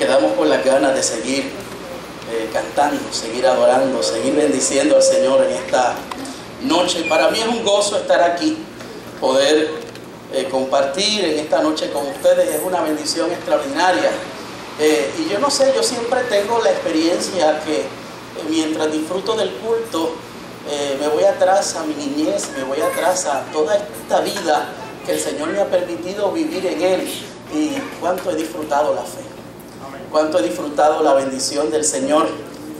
quedamos con las ganas de seguir cantando, seguir adorando, seguir bendiciendo al Señor en esta noche. Para mí es un gozo estar aquí, poder compartir en esta noche con ustedes. Es una bendición extraordinaria. Y yo no sé, yo siempre tengo la experiencia que mientras disfruto del culto, me voy atrás a mi niñez, me voy atrás a toda esta vida que el Señor me ha permitido vivir en Él, y cuánto he disfrutado la fe, cuánto he disfrutado la bendición del Señor.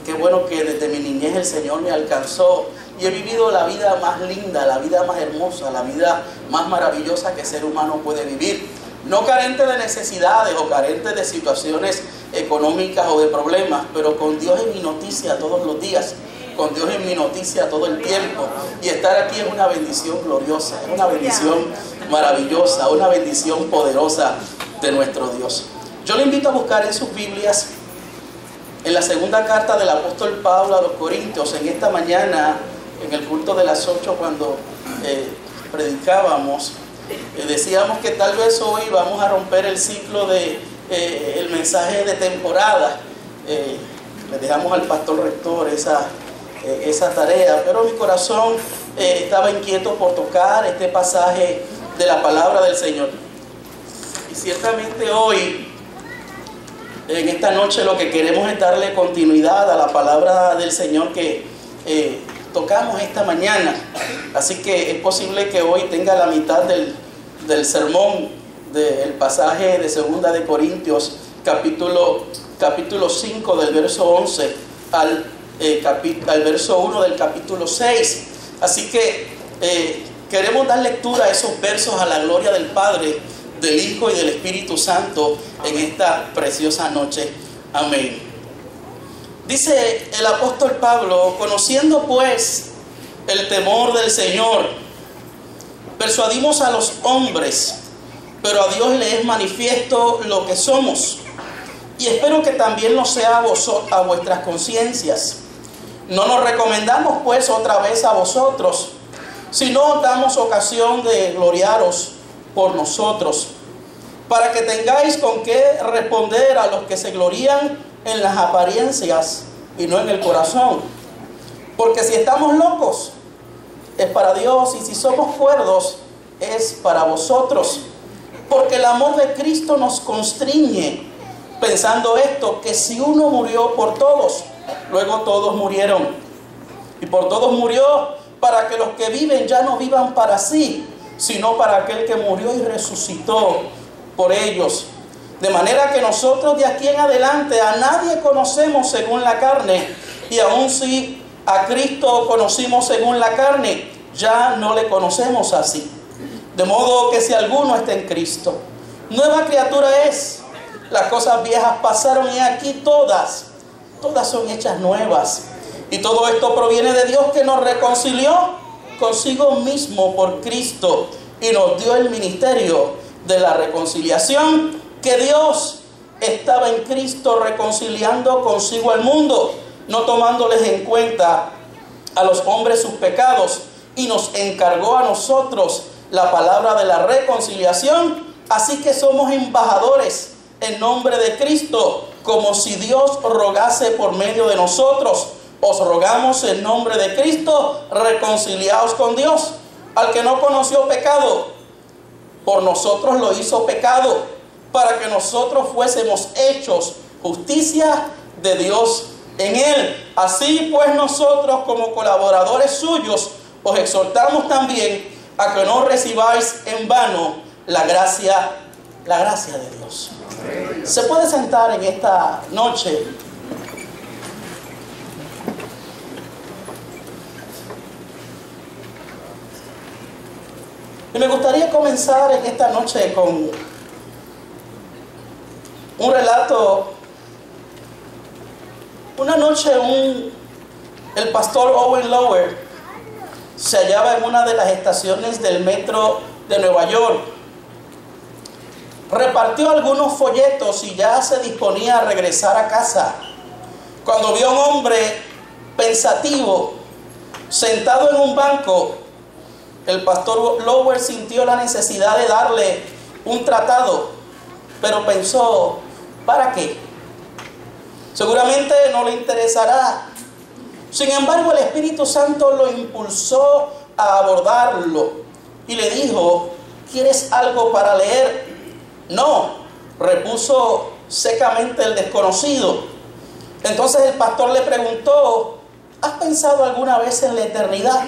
Qué bueno que desde mi niñez el Señor me alcanzó y he vivido la vida más linda, la vida más hermosa, la vida más maravillosa que el ser humano puede vivir. No carente de necesidades o carente de situaciones económicas o de problemas, pero con Dios en mi noticia todos los días, con Dios en mi noticia todo el tiempo. Y estar aquí es una bendición gloriosa, es una bendición maravillosa, una bendición poderosa de nuestro Dios. Yo le invito a buscar en sus Biblias, en la segunda carta del apóstol Pablo a los Corintios. En esta mañana, en el culto de las 8, cuando predicábamos, decíamos que tal vez hoy vamos a romper el ciclo de el mensaje de temporada. Le dejamos al pastor rector esa tarea, pero mi corazón estaba inquieto por tocar este pasaje de la palabra del Señor. Y ciertamente hoy, en esta noche, lo que queremos es darle continuidad a la palabra del Señor que tocamos esta mañana. Así que es posible que hoy tenga la mitad del sermón del pasaje de 2 de Corintios, capítulo 5, del verso 11 al verso 1 del capítulo 6. Así que queremos dar lectura a esos versos a la gloria del Padre, del Hijo y del Espíritu Santo en esta preciosa noche. Amén. Dice el apóstol Pablo: conociendo pues el temor del Señor, persuadimos a los hombres, pero a Dios le es manifiesto lo que somos, y espero que también lo sea a vuestras conciencias. No nos recomendamos pues otra vez a vosotros, sino damos ocasión de gloriaros por nosotros, para que tengáis con qué responder a los que se glorían en las apariencias y no en el corazón. Porque si estamos locos, es para Dios, y si somos cuerdos, es para vosotros. Porque el amor de Cristo nos constriñe, pensando esto, que si uno murió por todos, luego todos murieron. Y por todos murió, para que los que viven ya no vivan para sí, sino para aquel que murió y resucitó por ellos. De manera que nosotros de aquí en adelante a nadie conocemos según la carne, y aun si a Cristo conocimos según la carne, ya no le conocemos así. De modo que si alguno está en Cristo, nueva criatura es. Las cosas viejas pasaron y aquí todas son hechas nuevas. Y todo esto proviene de Dios, que nos reconcilió consigo mismo por Cristo y nos dio el ministerio de la reconciliación, que Dios estaba en Cristo reconciliando consigo al mundo, no tomándoles en cuenta a los hombres sus pecados, y nos encargó a nosotros la palabra de la reconciliación. Así que somos embajadores en nombre de Cristo, como si Dios rogase por medio de nosotros. Os rogamos en nombre de Cristo, reconciliaos con Dios. Al que no conoció pecado, por nosotros lo hizo pecado, para que nosotros fuésemos hechos justicia de Dios en Él. Así pues, nosotros como colaboradores suyos os exhortamos también a que no recibáis en vano la gracia de Dios. Se puede sentar en esta noche. Y me gustaría comenzar en esta noche con un relato. Una noche el pastor Owen Lower se hallaba en una de las estaciones del metro de Nueva York. Repartió algunos folletos y ya se disponía a regresar a casa, cuando vio a un hombre pensativo sentado en un banco. El pastor Lower sintió la necesidad de darle un tratado, pero pensó: ¿para qué? Seguramente no le interesará. Sin embargo, el Espíritu Santo lo impulsó a abordarlo y le dijo: ¿quieres algo para leer? No, repuso secamente el desconocido. Entonces el pastor le preguntó: ¿has pensado alguna vez en la eternidad?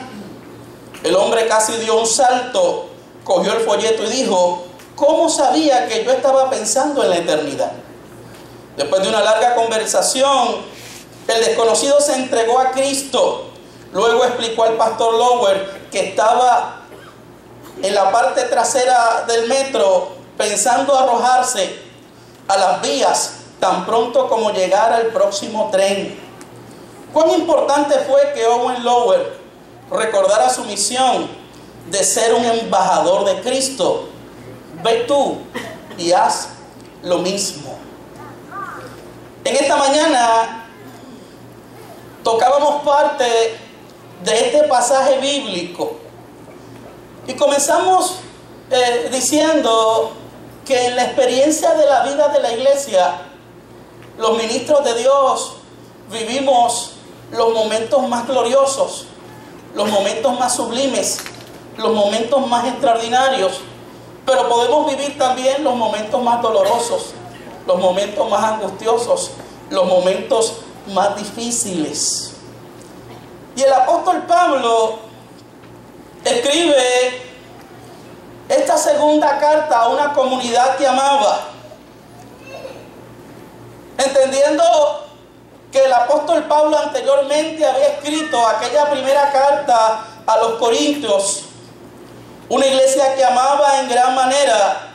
El hombre casi dio un salto, cogió el folleto y dijo: ¿cómo sabía que yo estaba pensando en la eternidad? Después de una larga conversación, el desconocido se entregó a Cristo. Luego explicó al pastor Lower que estaba en la parte trasera del metro pensando arrojarse a las vías tan pronto como llegara el próximo tren. Cuán importante fue que Owen Lower recordara su misión de ser un embajador de Cristo. Ve tú y haz lo mismo. En esta mañana tocábamos parte de este pasaje bíblico y comenzamos diciendo que en la experiencia de la vida de la iglesia, los ministros de Dios vivimos los momentos más gloriosos, los momentos más sublimes, los momentos más extraordinarios, pero podemos vivir también los momentos más dolorosos, los momentos más angustiosos, los momentos más difíciles. Y el apóstol Pablo escribe esta segunda carta a una comunidad que amaba, entendiendo que el apóstol Pablo anteriormente había escrito aquella primera carta a los Corintios, una iglesia que amaba en gran manera,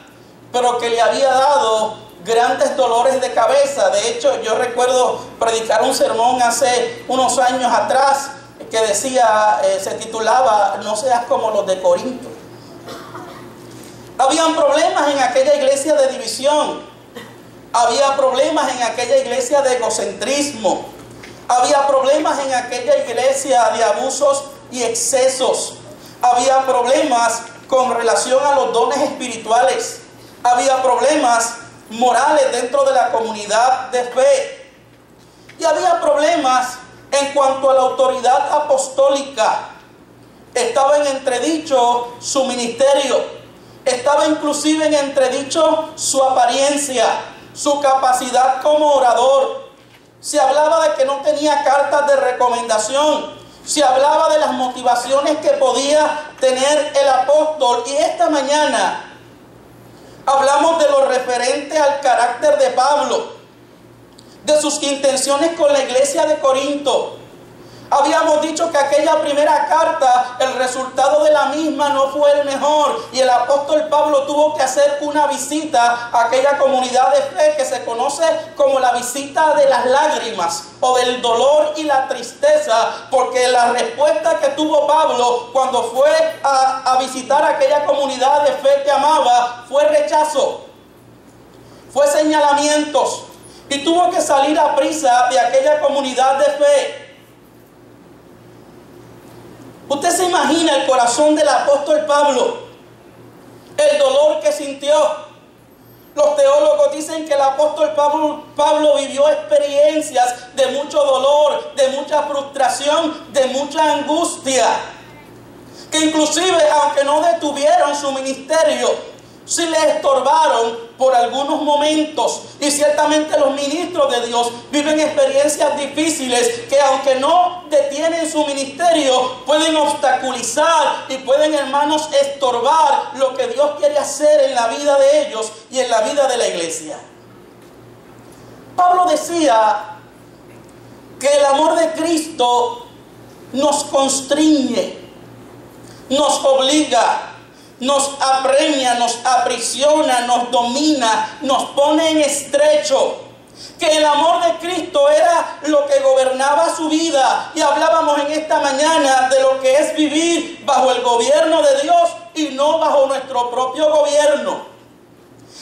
pero que le había dado grandes dolores de cabeza. De hecho, yo recuerdo predicar un sermón hace unos años atrás que decía, se titulaba "No seas como los de Corinto". Habían problemas en aquella iglesia de división, había problemas en aquella iglesia de egocentrismo, había problemas en aquella iglesia de abusos y excesos, había problemas con relación a los dones espirituales, había problemas morales dentro de la comunidad de fe, y había problemas en cuanto a la autoridad apostólica. Estaba en entredicho su ministerio, estaba inclusive en entredicho su apariencia, su capacidad como orador. Se hablaba de que no tenía cartas de recomendación, se hablaba de las motivaciones que podía tener el apóstol. Y esta mañana hablamos de lo referente al carácter de Pablo, de sus intenciones con la iglesia de Corinto. Habíamos dicho que aquella primera carta, el resultado de la misma no fue el mejor, y el apóstol Pablo tuvo que hacer una visita a aquella comunidad de fe que se conoce como la visita de las lágrimas o del dolor y la tristeza, porque la respuesta que tuvo Pablo cuando fue a visitar aquella comunidad de fe que amaba fue rechazo, fue señalamientos, y tuvo que salir a prisa de aquella comunidad de fe. Usted se imagina el corazón del apóstol Pablo, el dolor que sintió. Los teólogos dicen que el apóstol Pablo vivió experiencias de mucho dolor, de mucha frustración, de mucha angustia, que inclusive, aunque no detuvieron su ministerio, sí le estorbaron por algunos momentos. Y ciertamente los ministros de Dios viven experiencias difíciles que, aunque no detienen su ministerio, pueden obstaculizar y pueden, hermanos, estorbar lo que Dios quiere hacer en la vida de ellos y en la vida de la iglesia. Pablo decía que el amor de Cristo nos constriñe, nos obliga, nos apremia, nos aprisiona, nos domina, nos pone en estrecho. Que el amor de Cristo era lo que gobernaba su vida. Y hablábamos en esta mañana de lo que es vivir bajo el gobierno de Dios y no bajo nuestro propio gobierno.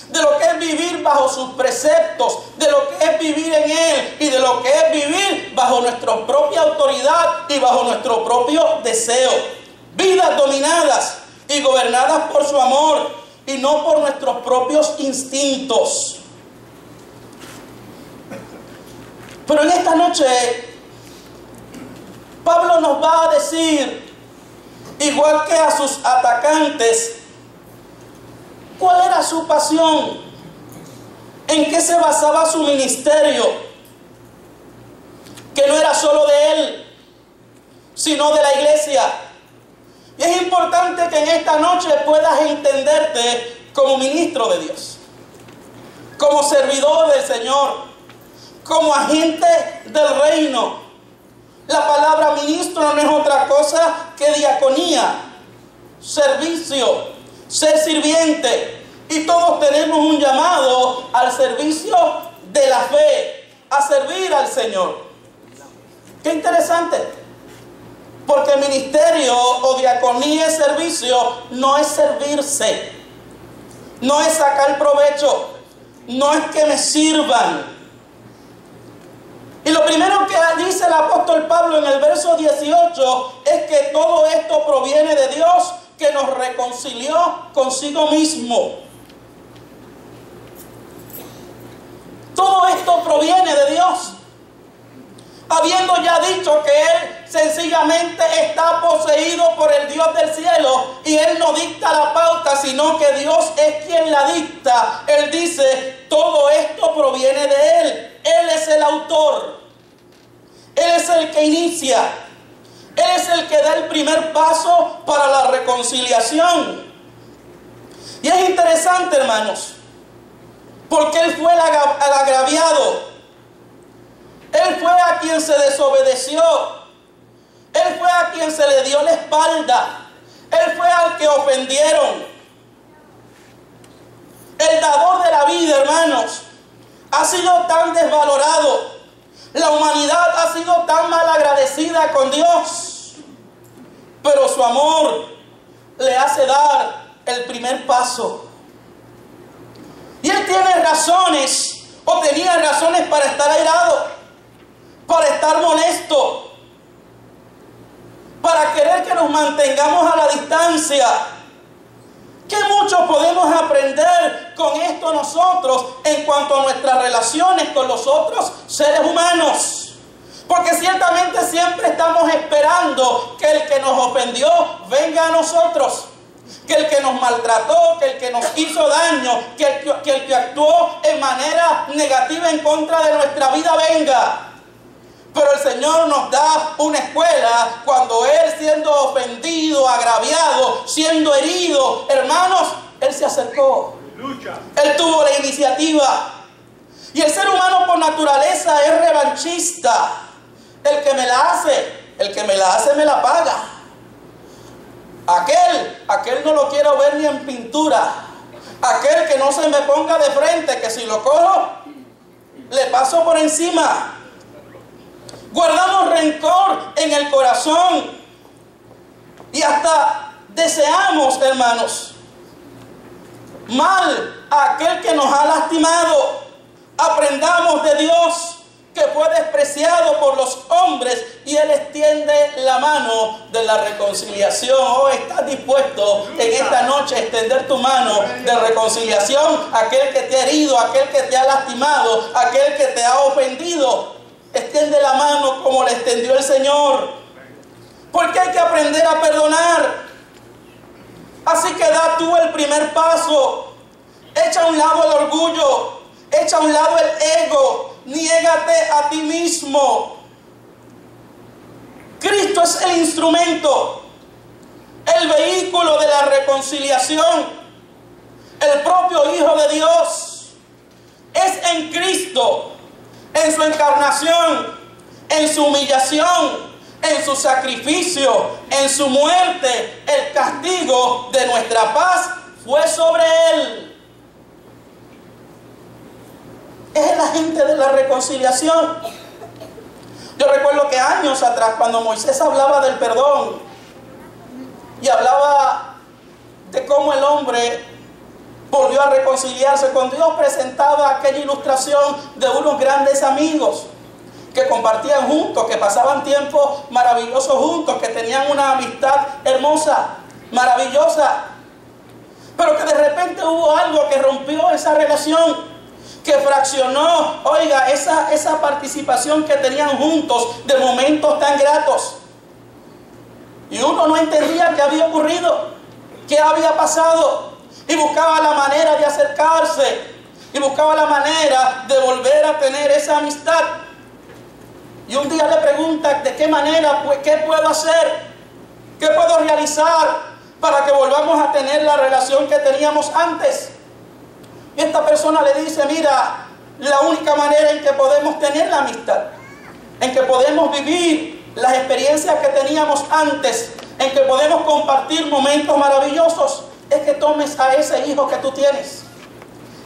De lo que es vivir bajo sus preceptos, de lo que es vivir en Él y de lo que es vivir bajo nuestra propia autoridad y bajo nuestro propio deseo. Vidas dominadas y gobernadas por su amor y no por nuestros propios instintos. Pero en esta noche, Pablo nos va a decir, igual que a sus atacantes, cuál era su pasión, en qué se basaba su ministerio, que no era solo de él, sino de la iglesia. Y es importante que en esta noche puedas entenderte como ministro de Dios, como servidor del Señor, como agente del reino. La palabra ministro no es otra cosa que diaconía, servicio, ser sirviente. Y todos tenemos un llamado al servicio de la fe, a servir al Señor. Qué interesante. Porque ministerio o diaconía y servicio no es servirse, no es sacar provecho, no es que me sirvan. Y lo primero que dice el apóstol Pablo en el verso 18 es que todo esto proviene de Dios, que nos reconcilió consigo mismo. Todo esto proviene de Dios. Habiendo ya dicho que Él sencillamente está poseído por el Dios del cielo y Él no dicta la pauta, sino que Dios es quien la dicta. Él dice, todo esto proviene de Él. Él es el autor. Él es el que inicia. Él es el que da el primer paso para la reconciliación. Y es interesante, hermanos, porque Él fue el agraviado. Él fue a quien se desobedeció. Él fue a quien se le dio la espalda. Él fue al que ofendieron. El dador de la vida, hermanos, ha sido tan desvalorado. La humanidad ha sido tan mal agradecida con Dios. Pero su amor le hace dar el primer paso. Y Él tiene razones, o tenía razones para estar airado, para estar molesto, para querer que nos mantengamos a la distancia. ¿Qué mucho podemos aprender con esto nosotros en cuanto a nuestras relaciones con los otros seres humanos? Porque ciertamente siempre estamos esperando que el que nos ofendió venga a nosotros, que el que nos maltrató, que el que nos hizo daño, que el que actuó en manera negativa en contra de nuestra vida venga. Pero el Señor nos da una escuela cuando Él, siendo ofendido, agraviado, siendo herido, hermanos, Él se acercó. Él tuvo la iniciativa. Y el ser humano por naturaleza es revanchista. El que me la hace me la paga. Aquel no lo quiero ver ni en pintura. Aquel que no se me ponga de frente, que si lo cojo, le paso por encima. Guardamos rencor en el corazón y hasta deseamos, hermanos, mal a aquel que nos ha lastimado. Aprendamos de Dios, que fue despreciado por los hombres, y Él extiende la mano de la reconciliación. Oh, ¿estás dispuesto en esta noche a extender tu mano de reconciliación? Aquel que te ha herido, aquel que te ha lastimado, aquel que te ha ofendido, extiende la mano como le extendió el Señor. Porque hay que aprender a perdonar. Así que da tú el primer paso. Echa a un lado el orgullo. Echa a un lado el ego. Niégate a ti mismo. Cristo es el instrumento, el vehículo de la reconciliación. El propio Hijo de Dios. Es en Cristo, en su encarnación, en su humillación, en su sacrificio, en su muerte, el castigo de nuestra paz fue sobre Él. Es el agente de la reconciliación. Yo recuerdo que años atrás, cuando Moisés hablaba del perdón y hablaba de cómo el hombre volvió a reconciliarse con Dios, presentaba aquella ilustración de unos grandes amigos que compartían juntos, que pasaban tiempos maravillosos juntos, que tenían una amistad hermosa, maravillosa, pero que de repente hubo algo que rompió esa relación, que fraccionó, oiga, esa participación que tenían juntos de momentos tan gratos. Y uno no entendía qué había ocurrido, qué había pasado, y buscaba la manera de acercarse, y buscaba la manera de volver a tener esa amistad. Y un día le pregunta, ¿de qué manera? ¿Qué puedo hacer? ¿Qué puedo realizar para que volvamos a tener la relación que teníamos antes? Y esta persona le dice, mira, la única manera en que podemos tener la amistad, en que podemos vivir las experiencias que teníamos antes, en que podemos compartir momentos maravillosos, es que tomes a ese hijo que tú tienes,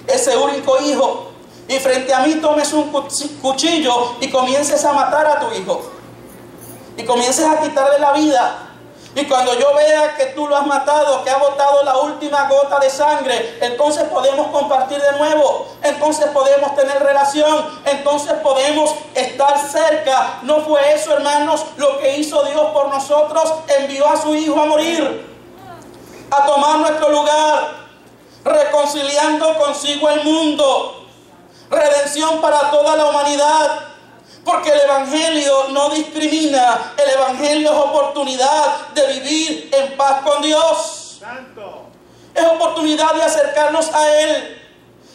ese único hijo, y frente a mí tomes un cuchillo y comiences a matar a tu hijo, y comiences a quitarle la vida. Y cuando yo vea que tú lo has matado, que ha botado la última gota de sangre, entonces podemos compartir de nuevo, entonces podemos tener relación, entonces podemos estar cerca. ¿No fue eso, hermanos, lo que hizo Dios por nosotros? Envió a su Hijo a morir, a tomar nuestro lugar, reconciliando consigo el mundo, redención para toda la humanidad. Porque el Evangelio no discrimina, el Evangelio es oportunidad de vivir en paz con Dios. Santo. Es oportunidad de acercarnos a Él.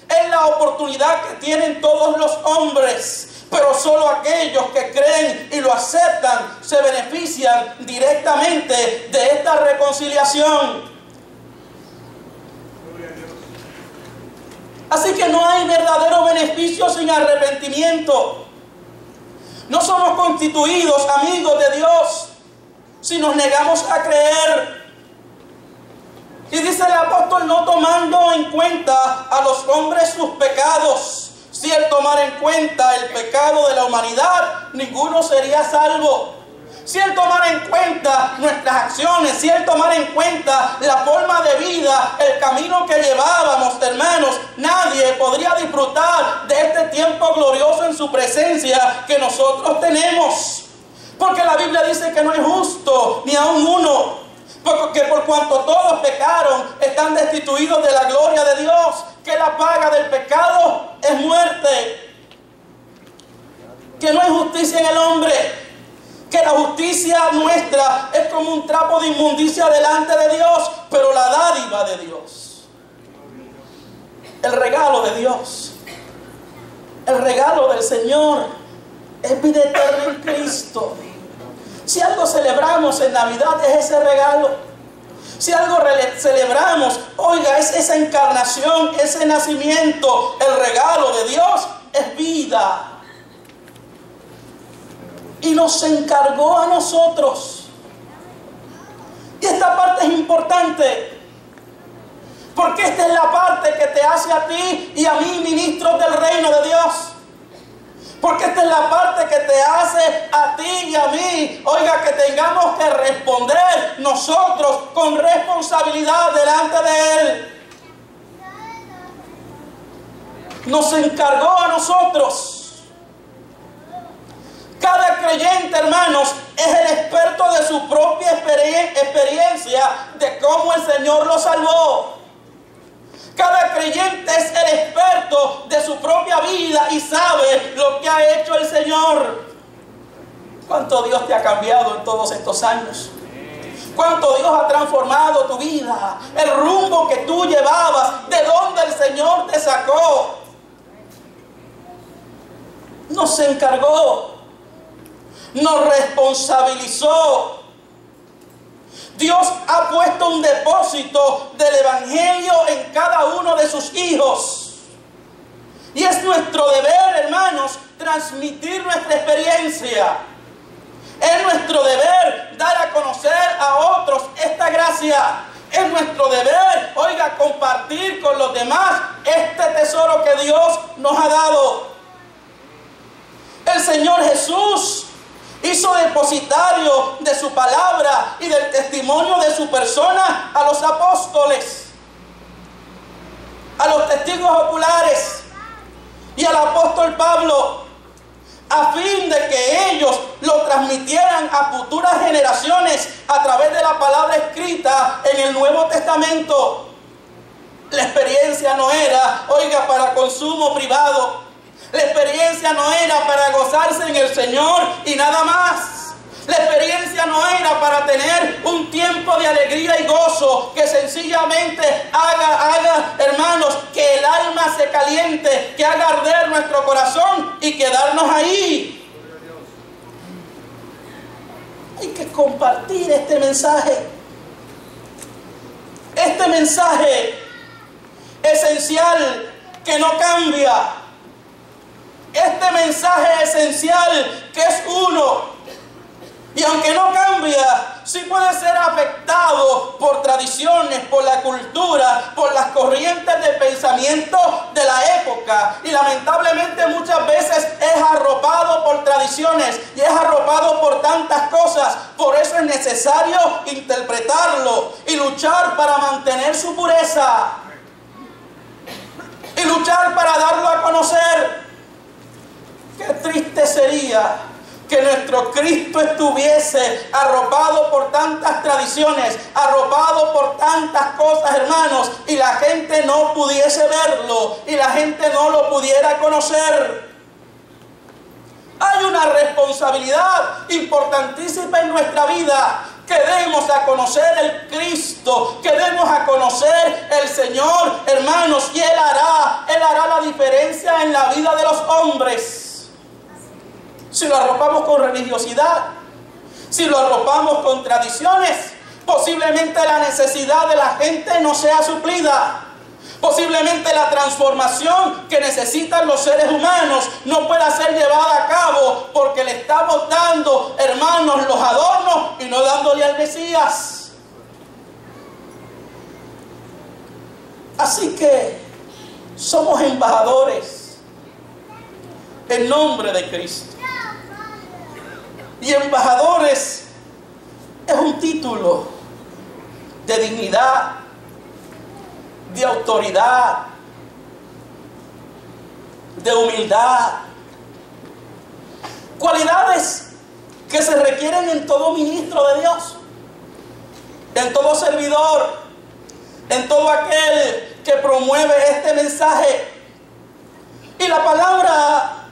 Es la oportunidad que tienen todos los hombres, pero solo aquellos que creen y lo aceptan se benefician directamente de esta reconciliación. Así que no hay verdadero beneficio sin arrepentimiento. No somos constituidos amigos de Dios si nos negamos a creer. Y dice el apóstol, no tomando en cuenta a los hombres sus pecados. Si el tomar en cuenta el pecado de la humanidad, ninguno sería salvo. Si el tomar en cuenta nuestras acciones, si el tomar en cuenta la forma de vida, el camino que llevábamos, hermanos, nadie podría disfrutar de este tiempo glorioso en su presencia que nosotros tenemos. Porque la Biblia dice que no es justo ni aun uno. Porque por cuanto todos pecaron, están destituidos de la gloria de Dios. Que la paga del pecado es muerte. Que no hay justicia en el hombre. Que la justicia nuestra es como un trapo de inmundicia delante de Dios, pero la dádiva de Dios, el regalo de Dios, el regalo del Señor es vida eterna en Cristo. Si algo celebramos en Navidad es ese regalo. Si algo celebramos, oiga, es esa encarnación, ese nacimiento. El regalo de Dios es vida. Y nos encargó a nosotros. Y esta parte es importante, porque esta es la parte que te hace a ti y a mí ministros del reino de Dios. Porque esta es la parte que te hace a ti y a mí, oiga, que tengamos que responder nosotros con responsabilidad delante de Él. Nos encargó a nosotros. Cada creyente, hermanos, es el experto de su propia experiencia de cómo el Señor lo salvó. Cada creyente es el experto de su propia vida y sabe lo que ha hecho el Señor. ¿Cuánto Dios te ha cambiado en todos estos años? ¿Cuánto Dios ha transformado tu vida? El rumbo que tú llevabas, de dónde el Señor te sacó. Nos encargó. Nos responsabilizó. Dios ha puesto un depósito del Evangelio en cada uno de sus hijos. Y es nuestro deber, hermanos, transmitir nuestra experiencia. Es nuestro deber dar a conocer a otros esta gracia. Es nuestro deber, oiga, compartir con los demás este tesoro que Dios nos ha dado. El Señor Jesús hizo depositario de su palabra y del testimonio de su persona a los apóstoles, a los testigos oculares y al apóstol Pablo, a fin de que ellos lo transmitieran a futuras generaciones a través de la palabra escrita en el Nuevo Testamento. La experiencia no era, oiga, para consumo privado. La experiencia no era para gozarse en el Señor y nada más. La experiencia no era para tener un tiempo de alegría y gozo que sencillamente haga, hermanos, que el alma se caliente, que haga arder nuestro corazón y quedarnos ahí. Hay que compartir este mensaje. Este mensaje esencial que no cambia. Este mensaje esencial que es uno. Y aunque no cambia, sí puede ser afectado por tradiciones, por la cultura, por las corrientes de pensamiento de la época. Y lamentablemente muchas veces es arropado por tradiciones y es arropado por tantas cosas. Por eso es necesario interpretarlo y luchar para mantener su pureza. Y luchar para darlo a conocer. Qué triste sería que nuestro Cristo estuviese arropado por tantas tradiciones, arropado por tantas cosas, hermanos, y la gente no pudiese verlo, y la gente no lo pudiera conocer. Hay una responsabilidad importantísima en nuestra vida, que demos a conocer el Cristo, que demos a conocer el Señor, hermanos, y Él hará la diferencia en la vida de los hombres. Si lo arropamos con religiosidad, si lo arropamos con tradiciones, posiblemente la necesidad de la gente no sea suplida. Posiblemente la transformación que necesitan los seres humanos no pueda ser llevada a cabo porque le estamos dando, hermanos, los adornos y no dándole al Mesías. Así que somos embajadores en nombre de Cristo. Y embajadores es un título de dignidad, de autoridad, de humildad. Cualidades que se requieren en todo ministro de Dios, en todo servidor, en todo aquel que promueve este mensaje. Y la palabra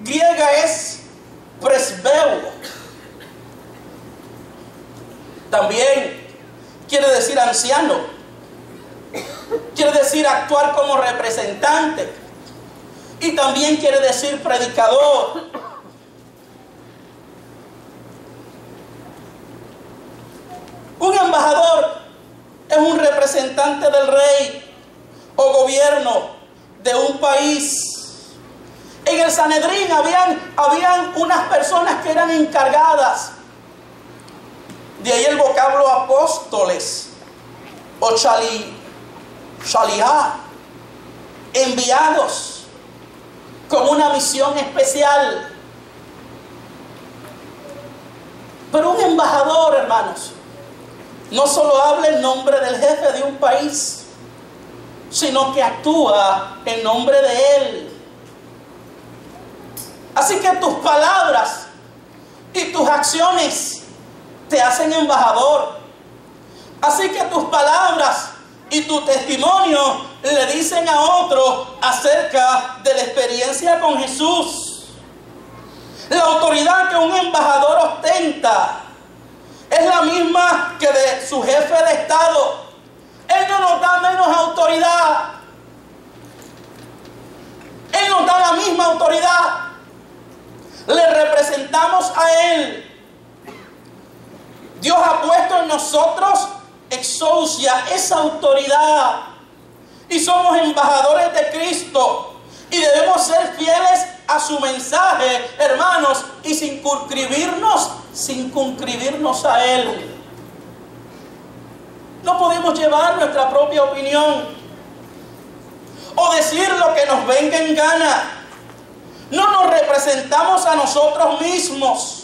griega es presbeo. También quiere decir anciano. Quiere decir actuar como representante. Y también quiere decir predicador. Un embajador es un representante del rey o gobierno de un país. En el Sanedrín habían unas personas que eran encargadas. De ahí el vocablo apóstoles o shaliá, enviados con una misión especial. Pero un embajador, hermanos, no solo habla en nombre del jefe de un país, sino que actúa en nombre de él. Así que tus palabras y tus acciones te hacen embajador. Así que tus palabras y tu testimonio le dicen a otros acerca de la experiencia con Jesús. La autoridad que un embajador ostenta es la misma que de su jefe de Estado. Él no nos da menos autoridad. Él nos da la misma autoridad. Le representamos a Él. Dios ha puesto en nosotros exousia, esa autoridad. Y somos embajadores de Cristo. Y debemos ser fieles a su mensaje, hermanos, y circunscribirnos a Él. No podemos llevar nuestra propia opinión o decir lo que nos venga en gana. No nos representamos a nosotros mismos.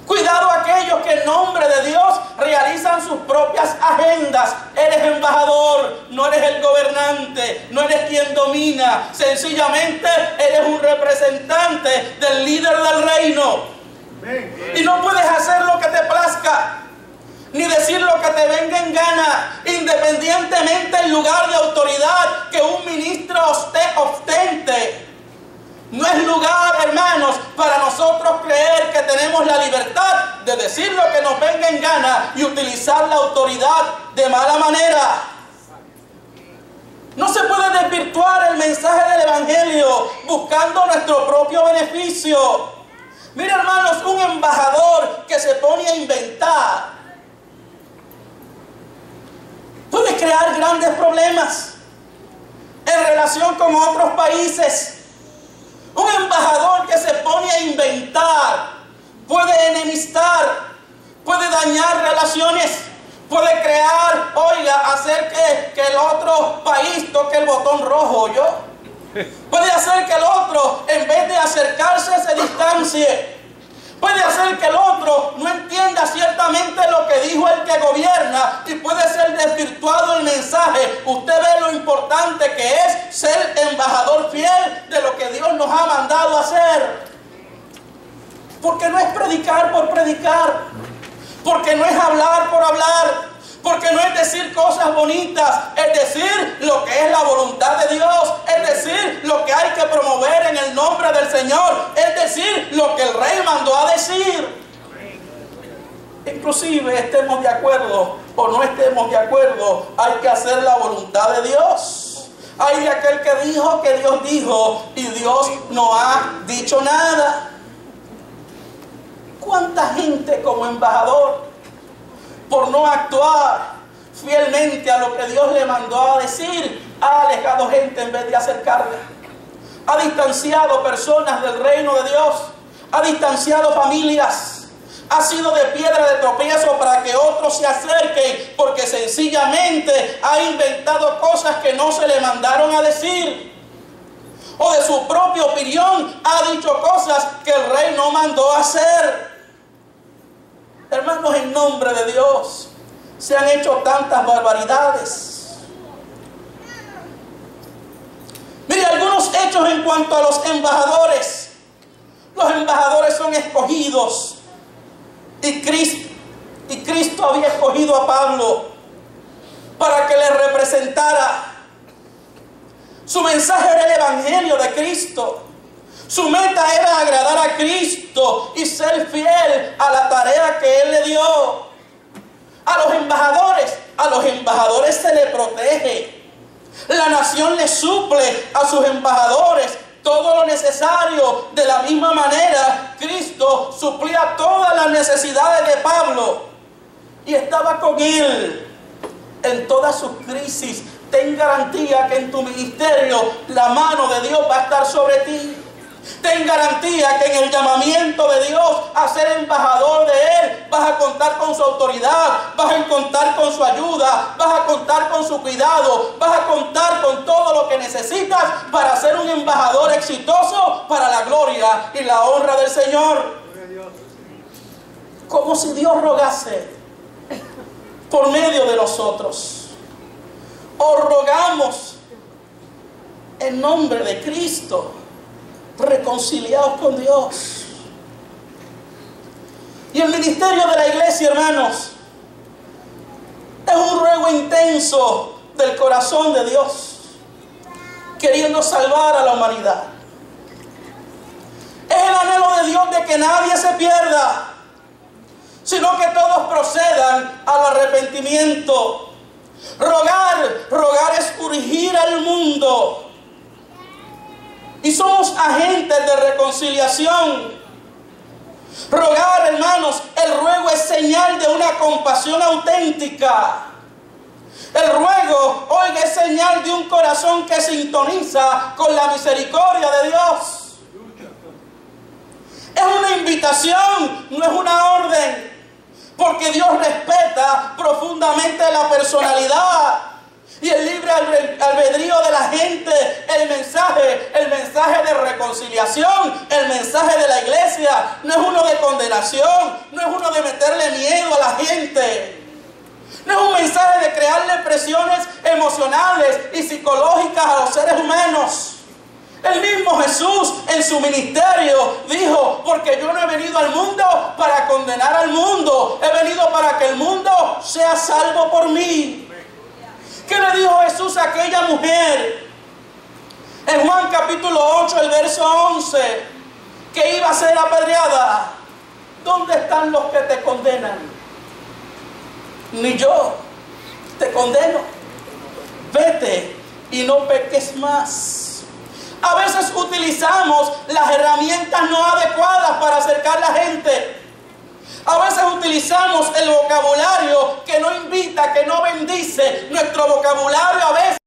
Cuidado a aquellos que en nombre de Dios realizan sus propias agendas. Eres embajador, no eres el gobernante, no eres quien domina. Sencillamente eres un representante del líder del reino. Y no puedes hacer lo que te plazca. ni decir lo que te venga en gana, independientemente del lugar de autoridad que un ministro ostente. No es lugar, hermanos, para nosotros creer que tenemos la libertad de decir lo que nos venga en gana y utilizar la autoridad de mala manera. No se puede desvirtuar el mensaje del Evangelio buscando nuestro propio beneficio. Mira, hermanos, un embajador que se pone a inventar puede crear grandes problemas en relación con otros países. Un embajador que se pone a inventar puede enemistar, puede dañar relaciones, puede crear, hacer que el otro país toque el botón rojo, puede hacer que el otro, en vez de acercarse, se distancie. Puede hacer que el otro no entienda ciertamente lo que dijo el que gobierna y puede ser desvirtuado el mensaje. Usted ve lo importante que es ser embajador fiel de lo que Dios nos ha mandado a hacer. Porque no es predicar por predicar, porque no es hablar por hablar, porque no es decir cosas bonitas, es decir lo que es la voluntad de Dios, es decir lo que hay que promover en el nombre del Señor, es decir lo que el Rey mandó a decir. Inclusive estemos de acuerdo o no estemos de acuerdo, hay que hacer la voluntad de Dios. Hay de aquel que dijo que Dios dijo y Dios no ha dicho nada. ¿Cuánta gente como embajador, por no actuar fielmente a lo que Dios le mandó a decir, ha alejado gente en vez de acercarla? Ha distanciado personas del reino de Dios, ha distanciado familias, ha sido de piedra de tropiezo para que otros se acerquen, porque sencillamente ha inventado cosas que no se le mandaron a decir, o de su propia opinión ha dicho cosas que el rey no mandó a hacer. Hermanos, en nombre de Dios, se han hecho tantas barbaridades. Mire, algunos hechos en cuanto a los embajadores. Los embajadores son escogidos. Y Cristo había escogido a Pablo para que le representara. Su mensaje era el Evangelio de Cristo. Su meta era agradar a Cristo y ser fiel a la tarea que Él le dio. A los embajadores se le protege. La nación le suple a sus embajadores todo lo necesario. De la misma manera, Cristo suplía todas las necesidades de Pablo y estaba con él en todas sus crisis. Ten garantía que en tu ministerio la mano de Dios va a estar sobre ti. Ten garantía que en el llamamiento de Dios a ser embajador de Él vas a contar con su autoridad, vas a contar con su ayuda, vas a contar con su cuidado, vas a contar con todo lo que necesitas para ser un embajador exitoso para la gloria y la honra del Señor. Como si Dios rogase por medio de nosotros. O rogamos en nombre de Cristo, reconciliados con Dios. Y el ministerio de la iglesia, hermanos, es un ruego intenso del corazón de Dios, queriendo salvar a la humanidad. Es el anhelo de Dios de que nadie se pierda, sino que todos procedan al arrepentimiento. Rogar es urgir al mundo. Y somos agentes de reconciliación. Rogar, hermanos, el ruego es señal de una compasión auténtica. El ruego, oiga, es señal de un corazón que sintoniza con la misericordia de Dios. Es una invitación, no es una orden. Porque Dios respeta profundamente la personalidad y el libre albedrío de la gente. El mensaje de reconciliación, el mensaje de la iglesia no es uno de condenación, no es uno de meterle miedo a la gente, no es un mensaje de crearle presiones emocionales y psicológicas a los seres humanos. El mismo mismo Jesús en su ministerio dijo: porque yo no he venido al mundo para condenar al mundo, he venido para que el mundo sea salvo por mí. ¿Qué le dijo Jesús a aquella mujer en Juan capítulo 8, el verso 11, que iba a ser apedreada? ¿Dónde están los que te condenan? Ni yo te condeno. Vete y no peques más. A veces utilizamos las herramientas no adecuadas para acercar a la gente. A veces utilizamos el vocabulario que no invita, que no bendice. Nuestro vocabulario a veces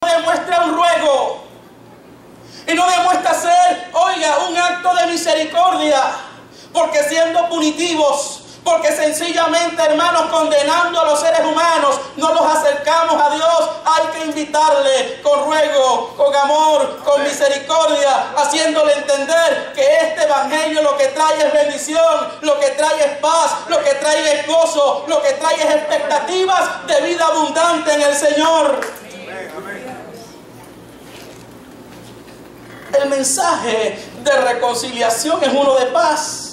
no demuestra un ruego y no demuestra ser, oiga, un acto de misericordia, porque siendo punitivos, porque sencillamente, hermanos, condenando a los seres humanos, no los acercamos a Dios. Hay que invitarle con ruego, con amor, con misericordia, haciéndole entender que este evangelio lo que trae es bendición, lo que trae es paz, lo que trae es gozo, lo que trae es expectativas de vida abundante en el Señor. El mensaje de reconciliación es uno de paz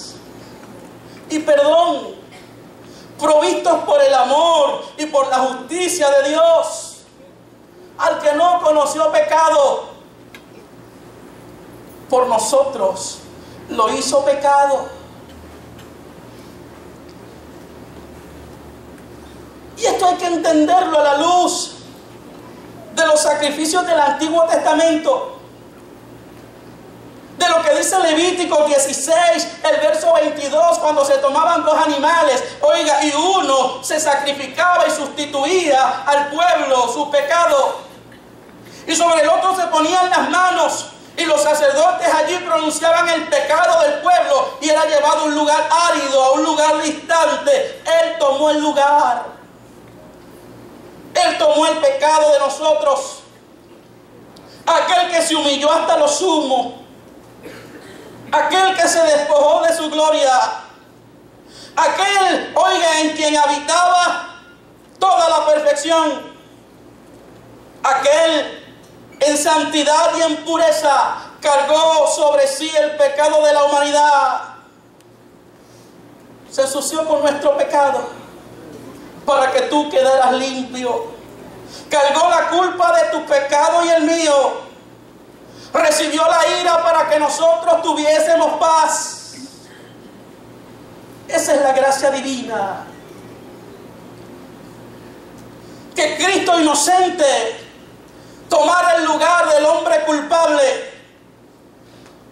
y perdón, provistos por el amor y por la justicia de Dios. Al que no conoció pecado, por nosotros lo hizo pecado. Y esto hay que entenderlo a la luz de los sacrificios del Antiguo Testamento, de lo que dice Levítico 16, el verso 22, cuando se tomaban dos animales, oiga, y uno se sacrificaba y sustituía al pueblo su pecado, y sobre el otro se ponían las manos, y los sacerdotes allí pronunciaban el pecado del pueblo, y era llevado a un lugar árido, a un lugar distante. Él tomó el lugar, Él tomó el pecado de nosotros, aquel que se humilló hasta lo sumo, aquel que se despojó de su gloria, aquel, oiga, en quien habitaba toda la perfección, aquel en santidad y en pureza cargó sobre sí el pecado de la humanidad, se ensució con nuestro pecado para que tú quedaras limpio, cargó la culpa de tu pecado y el mío, recibió la ira para que nosotros tuviésemos paz. Esa es la gracia divina. Que Cristo inocente tomara el lugar del hombre culpable.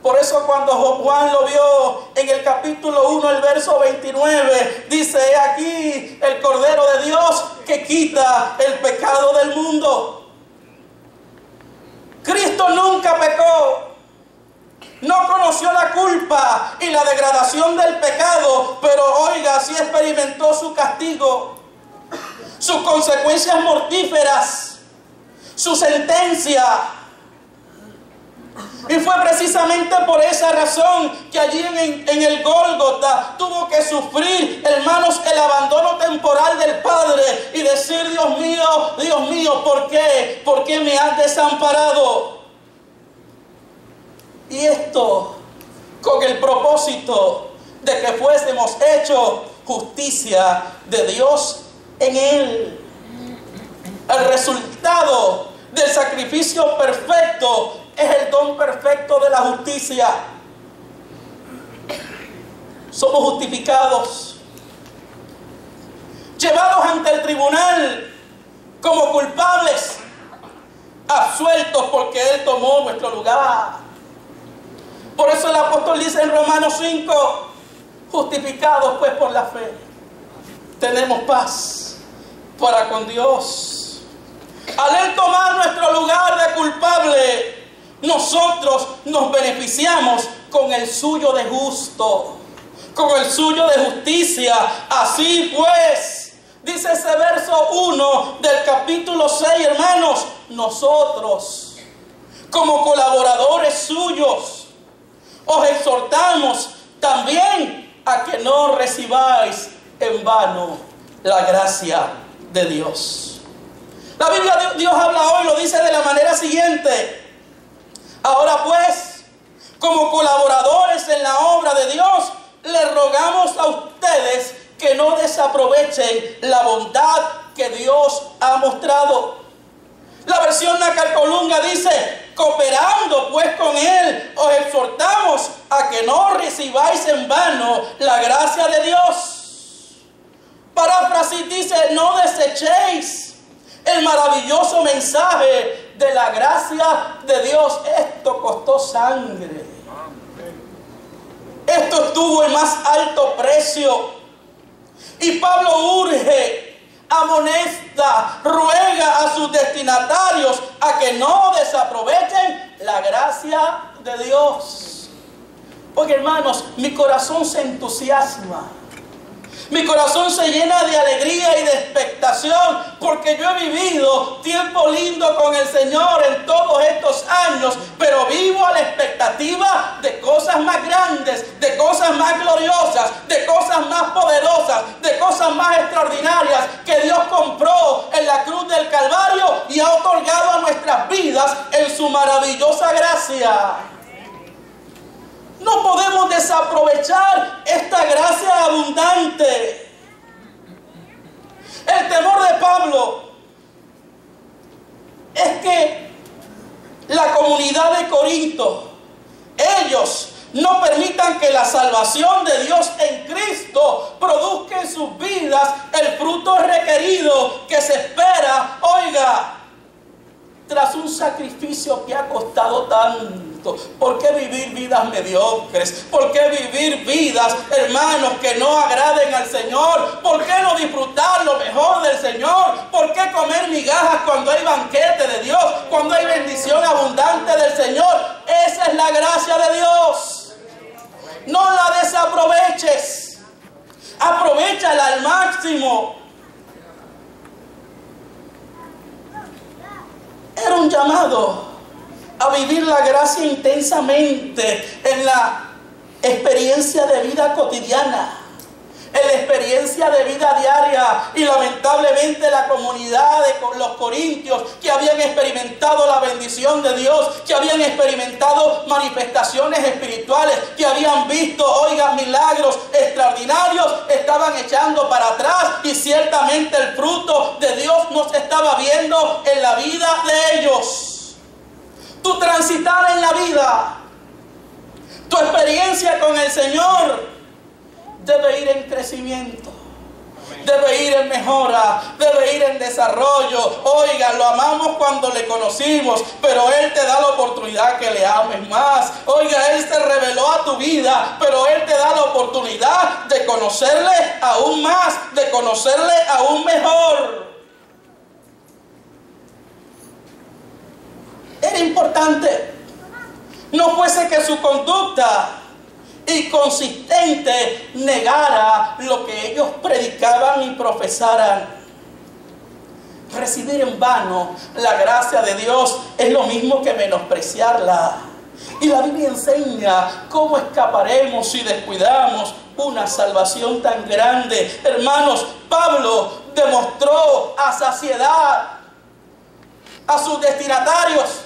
Por eso cuando Juan lo vio en el capítulo 1, el verso 29, dice: he aquí el Cordero de Dios que quita el pecado del mundo. Cristo nunca pecó, no conoció la culpa y la degradación del pecado, pero oiga, sí experimentó su castigo, sus consecuencias mortíferas, su sentencia. Y fue precisamente por esa razón que allí en el Gólgota tuvo que sufrir, hermanos, el abandono temporal del Padre y decir: Dios mío, ¿por qué? ¿Por qué me has desamparado? Y esto con el propósito de que fuésemos hechos justicia de Dios en Él. El resultado del sacrificio perfecto es el don perfecto de la justicia. Somos justificados, llevados ante el tribunal como culpables, absueltos porque Él tomó nuestro lugar. Por eso el apóstol dice en Romanos 5: justificados pues por la fe, tenemos paz para con Dios. Al Él tomar nuestro lugar de culpable, nosotros nos beneficiamos con el suyo de justo, con el suyo de justicia. Así pues, dice ese verso 1 del capítulo 6, hermanos, nosotros, como colaboradores suyos, os exhortamos también a que no recibáis en vano la gracia de Dios. La Biblia, Dios habla hoy, lo dice de la manera siguiente: ahora pues, como colaboradores en la obra de Dios, les rogamos a ustedes que no desaprovechen la bondad que Dios ha mostrado. La versión Nacarcolunga dice: cooperando pues con Él, os exhortamos a que no recibáis en vano la gracia de Dios. Paráfrasis dice: no desechéis el maravilloso mensaje de la gracia de Dios. Esto costó sangre. Esto estuvo en más alto precio. Y Pablo urge, amonesta, ruega a sus destinatarios a que no desaprovechen la gracia de Dios. Porque, hermanos, mi corazón se entusiasma. Mi corazón se llena de alegría y de expectación, porque yo he vivido tiempo lindo con el Señor en todos estos años, pero vivo a la expectativa de cosas más grandes, de cosas más gloriosas, de cosas más poderosas, de cosas más extraordinarias que Dios compró en la cruz del Calvario y ha otorgado a nuestras vidas en su maravillosa gracia. No podemos desaprovechar esta gracia abundante. El temor de Pablo es que la comunidad de Corinto, ellos no permitan que la salvación de Dios en Cristo produzca en sus vidas el fruto requerido que se espera, oiga, tras un sacrificio que ha costado tanto. ¿Por qué vivir vidas mediocres? ¿Por qué vivir vidas, hermanos, que no agraden al Señor? ¿Por qué no disfrutar lo mejor del Señor? ¿Por qué comer migajas cuando hay banquete de Dios? Cuando hay bendición abundante del Señor. Esa es la gracia de Dios. No la desaproveches. Aprovéchala al máximo. Era un llamado a vivir la gracia intensamente en la experiencia de vida cotidiana, en la experiencia de vida diaria. Y lamentablemente la comunidad de los corintios, que habían experimentado la bendición de Dios, que habían experimentado manifestaciones espirituales, que habían visto, oigan, milagros extraordinarios, estaban echando para atrás, y ciertamente el fruto de Dios no se estaba viendo en la vida de ellos. Tu transitar en la vida, tu experiencia con el Señor debe ir en crecimiento, debe ir en mejora, debe ir en desarrollo. Oiga, lo amamos cuando le conocimos, pero Él te da la oportunidad que le ames más. Oiga, Él se reveló a tu vida, pero Él te da la oportunidad de conocerle aún más, de conocerle aún mejor. Era importante. No fuese que su conducta inconsistente negara lo que ellos predicaban y profesaran. Recibir en vano la gracia de Dios es lo mismo que menospreciarla. Y la Biblia enseña cómo escaparemos si descuidamos una salvación tan grande. Hermanos, Pablo demostró a saciedad a sus destinatarios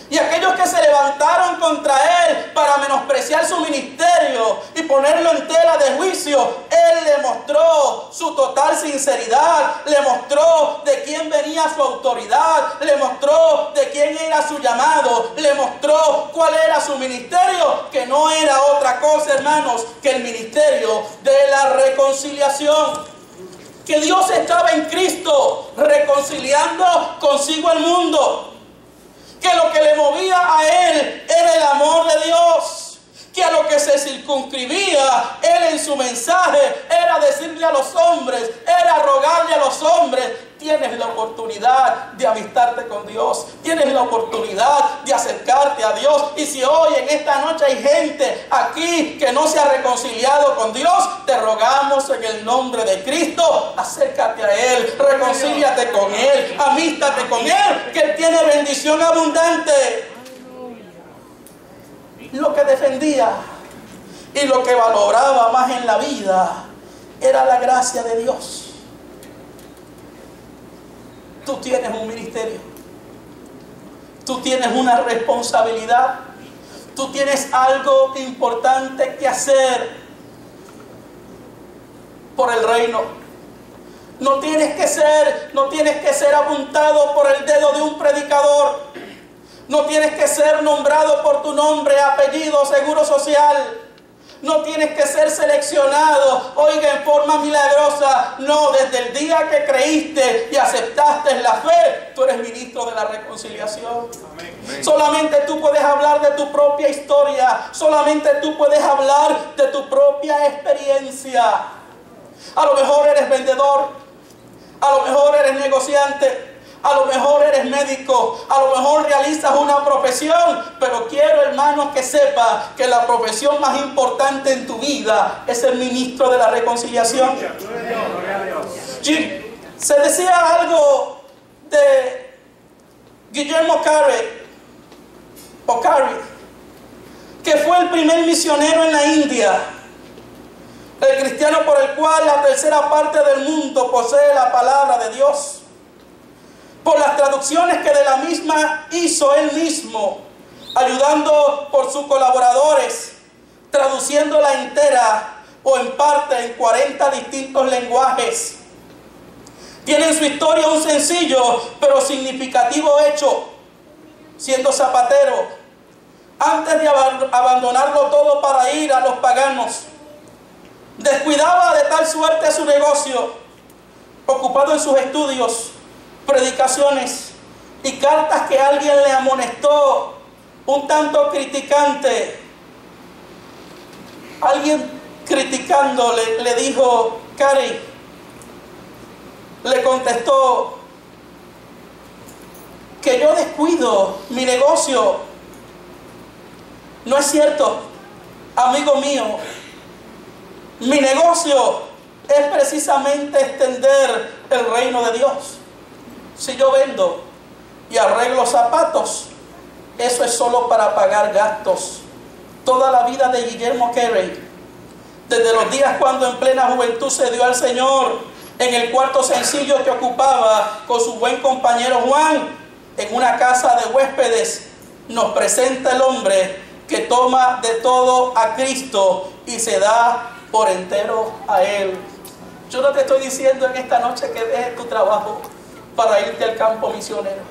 y aquellos que se levantaron contra él para menospreciar su ministerio y ponerlo en tela de juicio. Él le mostró su total sinceridad, le mostró de quién venía su autoridad, le mostró de quién era su llamado, le mostró cuál era su ministerio, que no era otra cosa, hermanos, que el ministerio de la reconciliación. Que Dios estaba en Cristo reconciliando consigo el mundo. Que lo que le movía a Él era el amor de Dios. Que a lo que se circunscribía Él en su mensaje era decirle a los hombres, era rogarle a los hombres: tienes la oportunidad de amistarte con Dios, tienes la oportunidad de acercarte a Dios. Y si hoy en esta noche hay gente aquí que no se ha reconciliado con Dios, te rogamos en el nombre de Cristo, acércate a Él, reconcíliate con Él, amístate con Él, que Él tiene bendición abundante. Lo que defendía y lo que valoraba más en la vida era la gracia de Dios. Tú tienes un ministerio, tú tienes una responsabilidad, Tú tienes algo importante que hacer por el reino. No tienes que ser apuntado por el dedo de un predicador. No tienes que ser nombrado por tu nombre, apellido, seguro social. No tienes que ser seleccionado, oiga, en forma milagrosa. No, desde el día que creíste y aceptaste la fe, tú eres ministro de la reconciliación. Amén. Solamente tú puedes hablar de tu propia historia. Solamente tú puedes hablar de tu propia experiencia. A lo mejor eres vendedor. A lo mejor eres negociante. A lo mejor eres médico, a lo mejor realizas una profesión, pero quiero, hermanos, que sepas que la profesión más importante en tu vida es el ministro de la reconciliación. Se decía algo de Guillermo Carey, que fue el primer misionero en la India, el cristiano por el cual la tercera parte del mundo posee la palabra de Dios. Por las traducciones que de la misma hizo él mismo, ayudando por sus colaboradores, traduciéndola entera o en parte en 40 distintos lenguajes. Tiene en su historia un sencillo pero significativo hecho. Siendo zapatero, antes de abandonarlo todo para ir a los paganos, descuidaba de tal suerte su negocio, ocupado en sus estudios, predicaciones y cartas que alguien le amonestó un tanto criticante. Alguien criticándole le dijo: Carey, le contestó, que yo descuido mi negocio. No es cierto, amigo mío. Mi negocio es precisamente extender el reino de Dios. Si yo vendo y arreglo zapatos, eso es solo para pagar gastos. Toda la vida de Guillermo Carey, desde los días cuando en plena juventud se dio al Señor, en el cuarto sencillo que ocupaba con su buen compañero Juan, en una casa de huéspedes, nos presenta el hombre que toma de todo a Cristo y se da por entero a Él. Yo no te estoy diciendo en esta noche que dejes tu trabajo para irte al campo misionero.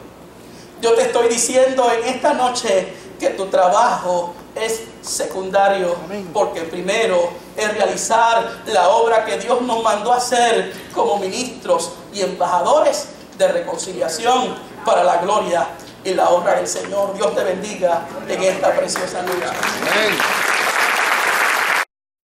Yo te estoy diciendo en esta noche que tu trabajo es secundario. Amén. Porque primero es realizar la obra que Dios nos mandó a hacer como ministros y embajadores de reconciliación para la gloria y la honra del Señor. Dios te bendiga en esta preciosa noche. Amén.